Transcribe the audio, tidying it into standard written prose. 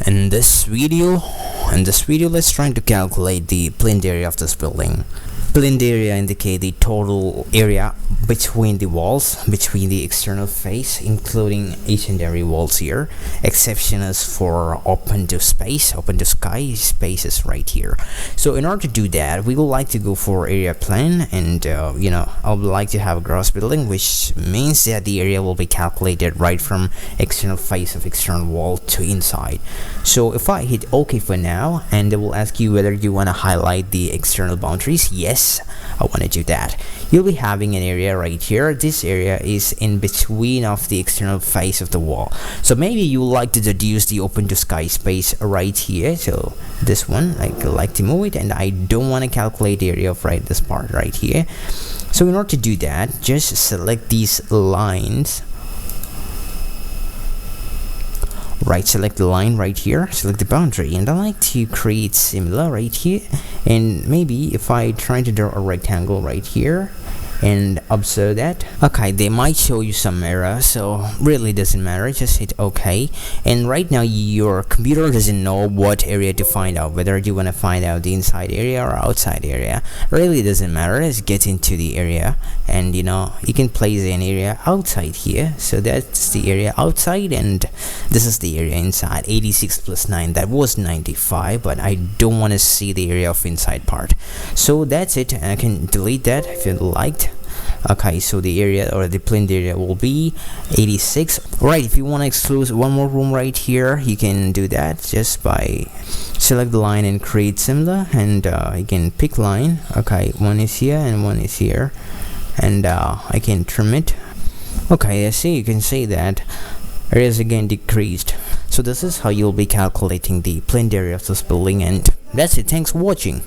In this video, let's try to calculate the plinth area of this building. Plinth area indicate the total area between the walls, between the external face, including each and every walls here. Exception is for open to sky spaces right here. So in order to do that, we would like to go for area plan, and I would like to have a gross building, which means that the area will be calculated right from external face of external wall to inside. So if I hit OK for now, and it will ask you whether you want to highlight the external boundaries. Yes, I want to do that. You'll be having an area right here. This area is in between of the external face of the wall. So maybe you would like to deduce the open to sky space right here. So this one, I like to move it, and I don't want to calculate the area of this part right here. So in order to do that, just select these lines. Select the line right here, select the boundary, and I like to create similar right here. And maybe if I try to draw a rectangle right here and observe that, okay, they might show you some error, so really doesn't matter, just hit OK. And right now your computer doesn't know what area to find out, whether you want to find out the inside area or outside area. Really doesn't matter. Let's get into the area, and you can place an area outside here. So that's the area outside, and this is the area inside. 86 plus 9, that was 95, but I don't want to see the area of inside part. So that's it, and I can delete that if you liked. Okay, so the area or the plinth area will be 86. Right, if you want to exclude one more room right here, you can do that just by select the line and create similar, and you can pick line. Okay, one is here and one is here, and I can trim it. Okay, I see, you can see that area is again decreased. So this is how you'll be calculating the plinth area of this building, and that's it. Thanks for watching.